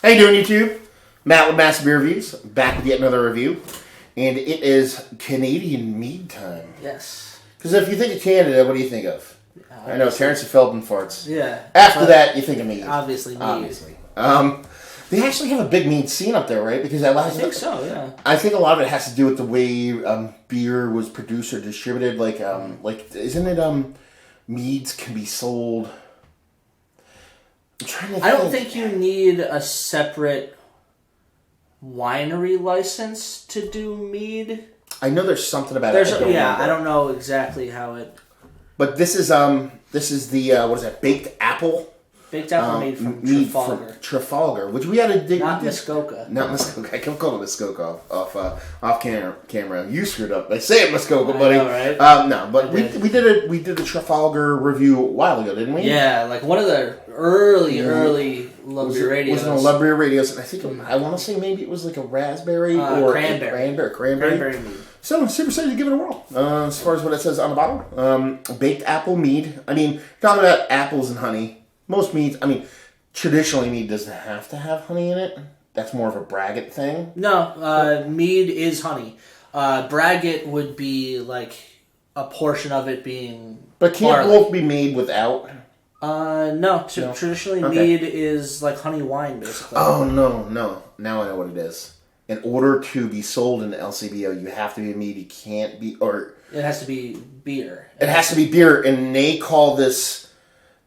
How you doing, YouTube? Matt with Massive Beer Reviews, back with yet another review. And it is Canadian Mead time. Yes. Because if you think of Canada, what do you think of? I know, Terrence and Feldman farts. Yeah. After that, you think of Mead. Obviously Mead. Obviously. They actually have a big Mead scene up there, right? Because I think so, yeah. I think a lot of it has to do with the way beer was produced or distributed. Like isn't it Meads can be sold... I don't think you need a separate winery license to do mead. I know there's something about it. I don't know exactly how it. But this is the what is that, baked apple? Baked apple made from Trafalgar. Trafalgar, which we had to dig. Not Muskoka. Not Muskoka. I kept calling it Muskoka off camera. You screwed up. I say it Muskoka, buddy. I know, right? No, but we did a Trafalgar review a while ago, didn't we? Yeah, like one of the early Love Beer Radios. Was it on Love Beer Radios? And I think I want to say maybe it was like a raspberry or cranberry. Mead. So I'm super excited to give it a whirl. As far as what it says on the bottle, baked apple mead. I mean, talking about apples and honey. Most meads, I mean, traditionally mead doesn't have to have honey in it. That's more of a braggot thing. No, mead is honey. Braggot would be like a portion of it being. But can't both be made without? No. Traditionally, mead is like honey wine, basically. Oh, no. Now I know what it is. In order to be sold in the LCBO, you have to be a mead. You can't be, or... It has to be beer. It has to be beer, and they call this...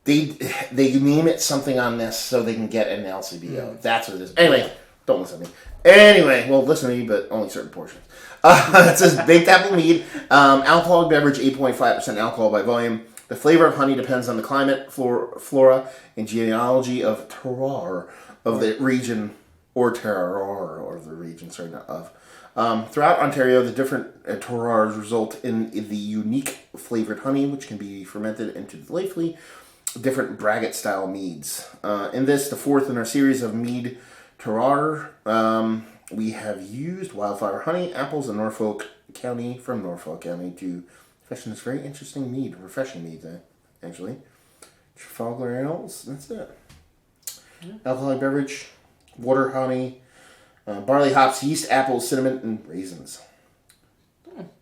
They name it something on this so they can get an LCBO. That's what it is. Anyway, don't listen to me. Anyway, well, listen to me, but only certain portions. It says baked apple mead, alcoholic beverage, 8.5% alcohol by volume. The flavor of honey depends on the climate, flora, and genealogy of terroir of the region, or terroir of the region. Sorry, not of. Throughout Ontario, the different terroirs result in the unique flavored honey, which can be fermented into delightfully different braggot-style meads. In this, the fourth in our series of mead terroir, we have used wildflower honey, apples, and Norfolk County, from Norfolk County, to fashion this very interesting mead, refreshing mead, actually. Trafalgar ales, that's it. Alcoholic beverage, water, honey, barley, hops, yeast, apples, cinnamon, and raisins.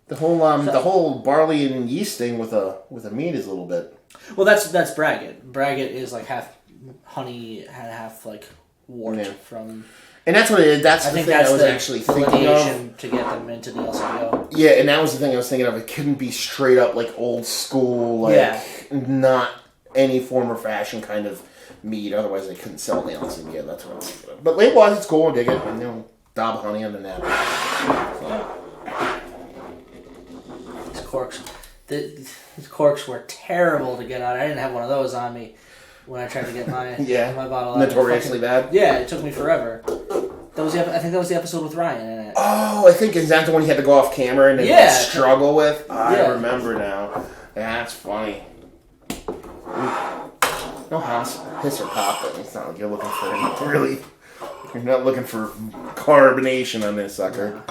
The whole barley and yeast thing with a mead is a little bit. Well, that's braggot. Braggot is like half honey and half like wort from. And that's what it is. That's the thing I was actually thinking of to get them into the LCBO. Yeah, and that was the thing I was thinking of. It couldn't be straight up like old school, not any form or fashion kind of mead. Otherwise, they couldn't sell the LCBO. That's what I was thinking of. But label-wise, it's cool. I dig it. And, dab of honey on the nap. These corks. These corks were terrible to get out. I didn't have one of those on me when I tried to get my my bottle out. Notoriously bad? Yeah, it took me forever. I think that was the episode with Ryan in it. Oh, I think is that the one you had to go off camera and then struggle with? I remember now. That's funny. No house piss or pop, but it's not like you're looking for really. You're not looking for carbonation on this sucker.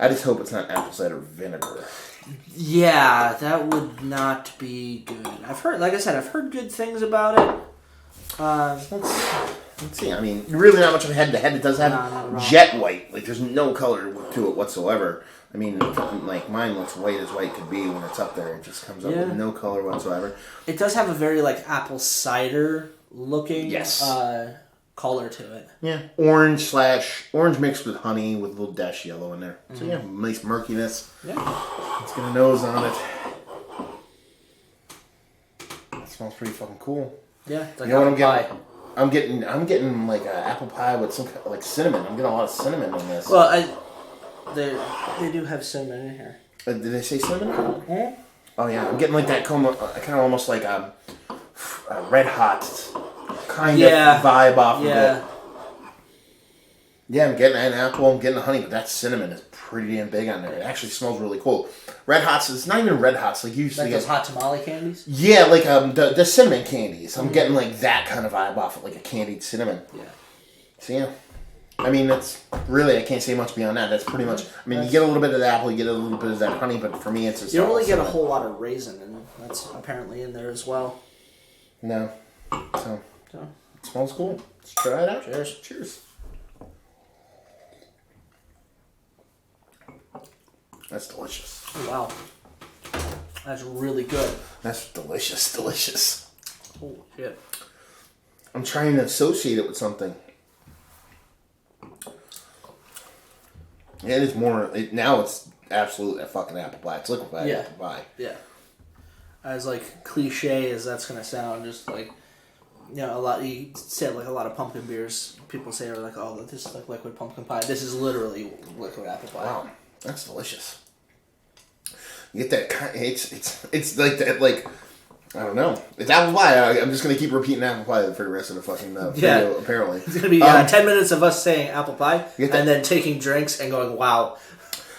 I just hope it's not apple cider vinegar. Yeah, that would not be good. I've heard good things about it. Let's see. I mean, really not much of a head-to-head. It does have jet white. Like, there's no color to it whatsoever. I mean, like, mine looks white as white could be when it's up there. It just comes up with no color whatsoever. It does have a very, like, apple cider looking color to it. Yeah. Orange mixed with honey with a little dash yellow in there. So yeah, nice murkiness. Yeah. Let's get a nose on it. That smells pretty fucking cool. Yeah. It's like you know what I'm getting? I'm getting like an apple pie with some like cinnamon. I'm getting a lot of cinnamon in this. Well, they do have cinnamon in here. Did they say cinnamon? Mm-hmm. Oh yeah, I'm getting like that kind of almost like a red hot kind of vibe off of it. Yeah, I'm getting an apple, I'm getting the honey, but that cinnamon is pretty damn big on there. It actually smells really cool. Red Hots, it's not even Red Hots. Like you used to get those hot tamale candies? Yeah, like the cinnamon candies. I'm getting like that kind of vibe off of like a candied cinnamon. Yeah. So yeah. I mean, that's really, I can't say much beyond that. That's pretty much, I mean, you get a little bit of the apple, you get a little bit of that honey, but for me it's just... You don't really get a whole lot of raisin, and that's apparently in there as well. No. So it smells cool. Let's try it out. Cheers. Cheers. That's delicious. Oh, wow. That's really good. That's delicious. Oh, shit. I'm trying to associate it with something. Yeah, it is more... now it's absolutely a fucking apple pie. It's liquefied apple pie. Yeah. As, like, cliche as that's going to sound, just, like... You know, you say, like, a lot of pumpkin beers, people say, are like, oh, this is, like, liquid pumpkin pie. This is literally liquid apple pie. Wow. That's delicious. You get that... It's like that, like... I don't know. It's apple pie. I'm just going to keep repeating apple pie for the rest of the fucking video, apparently. It's going to be 10 minutes of us saying apple pie, and then taking drinks and going, wow.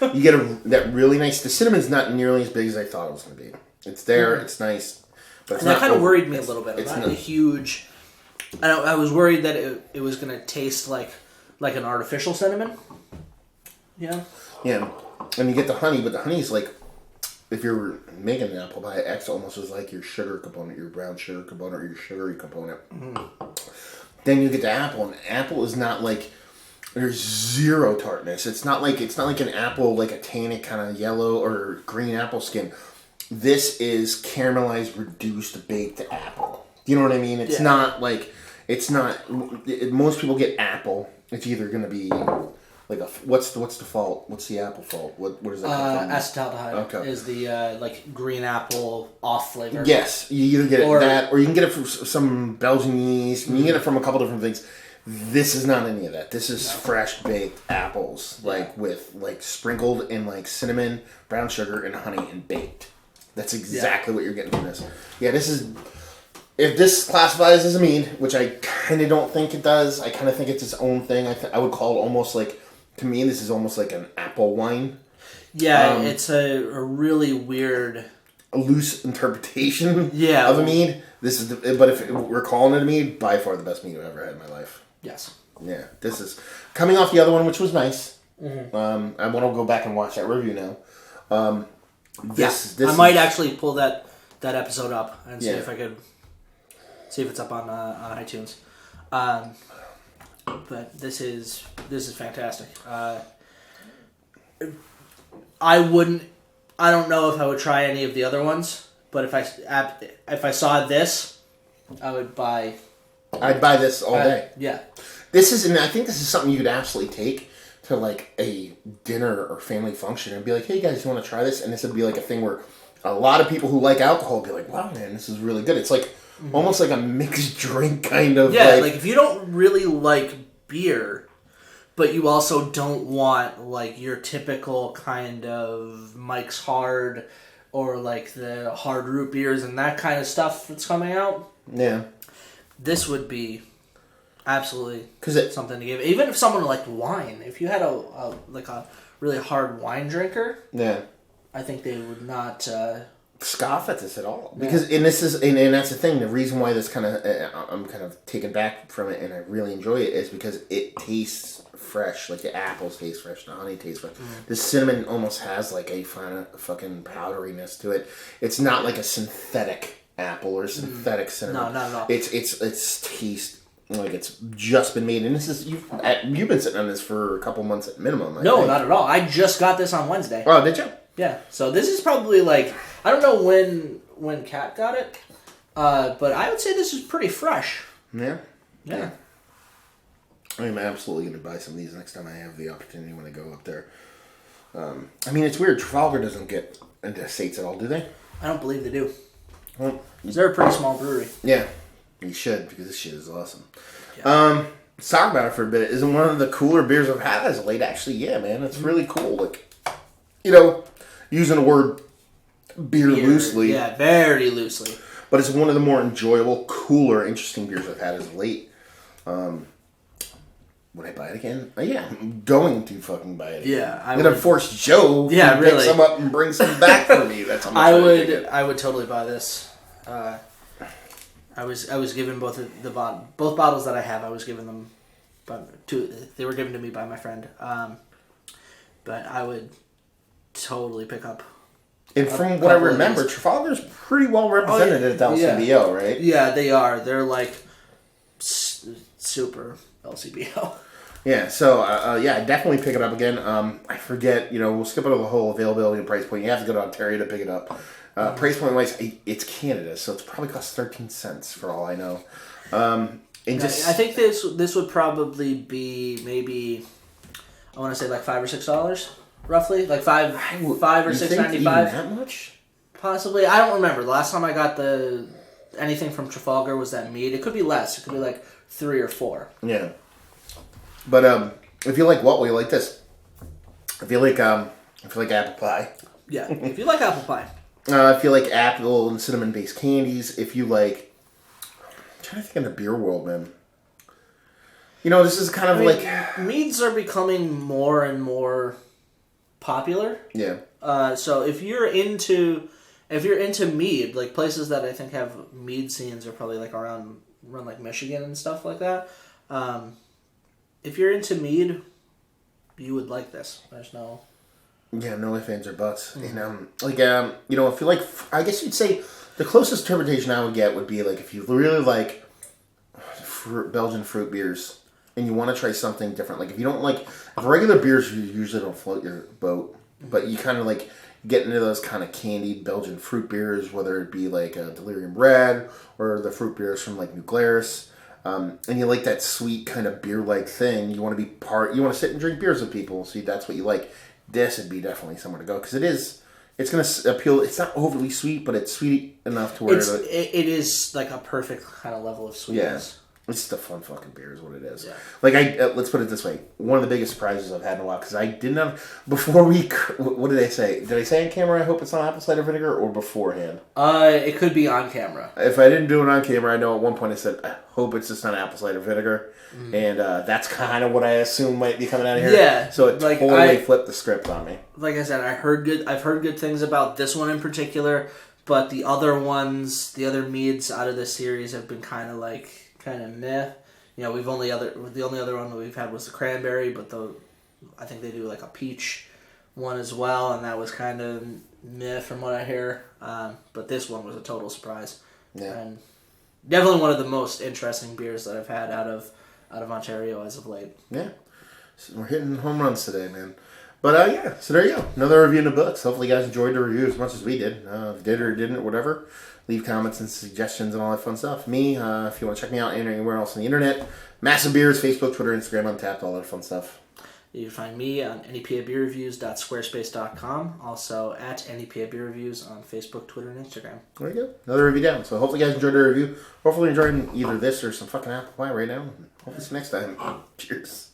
You get that really nice... The cinnamon's not nearly as big as I thought it was going to be. It's there. Mm-hmm. It's nice. But it's and that kind of worried me a little bit. It's not a huge... I was worried that it was going to taste like an artificial cinnamon. Yeah. Yeah. And you get the honey, but the honey's like... If you're making an apple pie, X almost is like your sugar component, your brown sugar component, or your sugary component. Mm-hmm. Then you get the apple, and apple is not like... There's zero tartness. It's not like an apple, like a tannic kind of yellow or green apple skin. This is caramelized, reduced, baked apple. You know what I mean? It's not like... It's not... Most people get apple. It's either going to be... Like what's the fault? What's the apple fault? What is that? Acetaldehyde is the like green apple off flavor. Yes, you either get that, or you can get it from some Belgian yeast. You can get it from a couple different things. This is not any of that. This is fresh baked apples, like with like sprinkled in like cinnamon, brown sugar, and honey, and baked. That's exactly what you're getting from this. Yeah, this is. If this classifies as a mead, which I kind of don't think it does, I kind of think it's its own thing. I would call it almost like. To me, this is almost like an apple wine. Yeah, it's a really weird... A loose interpretation of a mead. This is, but if we're calling it a mead, by far the best mead I've ever had in my life. Yes. Yeah, this is... Coming off the other one, which was nice. Mm-hmm. I want to go back and watch that review now. I might actually pull that episode up and see if I could... See if it's up on iTunes. But this is fantastic. I don't know if I would try any of the other ones, but if I saw this, I'd buy this all day. Yeah. I think this is something you could absolutely take to like a dinner or family function and be like, hey guys, you want to try this? And this would be like a thing where a lot of people who like alcohol would be like, wow man, this is really good. It's like almost like a mixed drink kind of. Yeah, like if you don't really like beer, but you also don't want like your typical kind of Mike's Hard or like the hard root beers and that kind of stuff that's coming out. Yeah. This would be absolutely something to give. Even if someone liked wine, if you had a really hard wine drinker, I think they would not scoff at this at all, because and that's the thing. The reason why this kind of I'm kind of taken back from it, and I really enjoy it, is because it tastes fresh. Like the apples taste fresh, the honey tastes fresh. The cinnamon almost has like a fucking powderiness to it. It's not like a synthetic apple or synthetic cinnamon. No, not at all. It's taste like it's just been made, and this is you've been sitting on this for a couple months at minimum. I think. Not at all. I just got this on Wednesday. Oh, did you? Yeah, so this is probably like, I don't know when Kat got it, but I would say this is pretty fresh. Yeah? Yeah. I'm absolutely going to buy some of these next time I have the opportunity when I go up there. I mean, it's weird. Trafalgar doesn't get into states at all, do they? I don't believe they do. Well, they're a pretty small brewery. Yeah, you should, because this shit is awesome. Yeah. Let's talk about it for a bit. Isn't one of the cooler beers I've had as of late? Actually, yeah, man. It's really cool. Like, you know... Using the word beer loosely. Yeah, very loosely. But it's one of the more enjoyable, cooler, interesting beers I've had as of late. Would I buy it again? Yeah, I'm going to fucking buy it again. Yeah, I'm going to force Joe to pick some up and bring some back for me. That's how much I would totally buy this. I was given both bottles that I have. I was given them, they were given to me by my friend. But I would totally pick up. And from what I remember, Trafalgar's pretty well represented at the LCBO, right? Yeah, they are. They're like super LCBO. Yeah, so yeah, definitely pick it up again. I forget, we'll skip over the whole availability and price point. You have to go to Ontario to pick it up. Price point wise, it's Canada, so it's probably cost 13 cents for all I know. I think this would probably be maybe, I want to say like $5 or $6, roughly, like five or $6.95. That much? Possibly. I don't remember. The last time I got anything from Trafalgar was that Mead. It could be less. It could be like 3 or 4. Yeah. But if you like what, will you like this? If you like apple pie. Yeah. If you like apple pie. If you like apple and cinnamon based candies. If you like, I'm trying to think in the beer world, man. This is kind of like Meads are becoming more and more popular. Yeah. So if you're into mead, like places that I think have mead scenes are probably like around like Michigan and stuff like that. If you're into mead, you would like this. There's no... Yeah, no ifs, ands, or buts. Mm-hmm. And, if you like... I guess you'd say the closest interpretation I would get would be, like, if you really like Belgian fruit beers and you want to try something different. Like, if you don't like... If regular beers, you usually don't float your boat. Mm-hmm. But you kind of, like, get into those kind of candied Belgian fruit beers, whether it be, like, a Delirium Red or the fruit beers from, like, New Glarus. And you like that sweet kind of beer-like thing. You want to be you want to sit and drink beers with people. See, that's what you like. This would be definitely somewhere to go because it's going to appeal. It's not overly sweet, but it's sweet enough to where it is like a perfect kind of level of sweetness. Yeah. It's just a fun fucking beer is what it is. Yeah. Like, let's put it this way. One of the biggest surprises I've had in a while, because I didn't have, before what did I say? Did I say on camera, I hope it's not apple cider vinegar, or beforehand? It could be on camera. If I didn't do it on camera, I know at one point I said, I hope it's just not apple cider vinegar. Mm. And that's kind of what I assume might be coming out of here. Yeah. So it totally flipped the script on me. Like I said, I've heard good things about this one in particular, but the other ones, the other meads out of this series have been kind of meh. The only other one that we've had was the cranberry, but I think they do like a peach one as well, and that was kind of meh from what I hear. But this one was a total surprise. Yeah. And definitely one of the most interesting beers that I've had out of Ontario as of late. Yeah. So we're hitting home runs today, man. But yeah, so there you go. Another review in the books. Hopefully you guys enjoyed the review as much as we did. If you did or didn't or whatever, leave comments and suggestions and all that fun stuff. Me, if you want to check me out anywhere else on the internet, Massive Beers, Facebook, Twitter, Instagram, Untapped, all that fun stuff. You can find me on nepabeerreviews.squarespace.com. Also at nepabeerreviews on Facebook, Twitter, and Instagram. There you go. Another review down. So hopefully you guys enjoyed the review. Hopefully you're enjoying either this or some fucking apple pie right now. Hopefully see you next time. Cheers.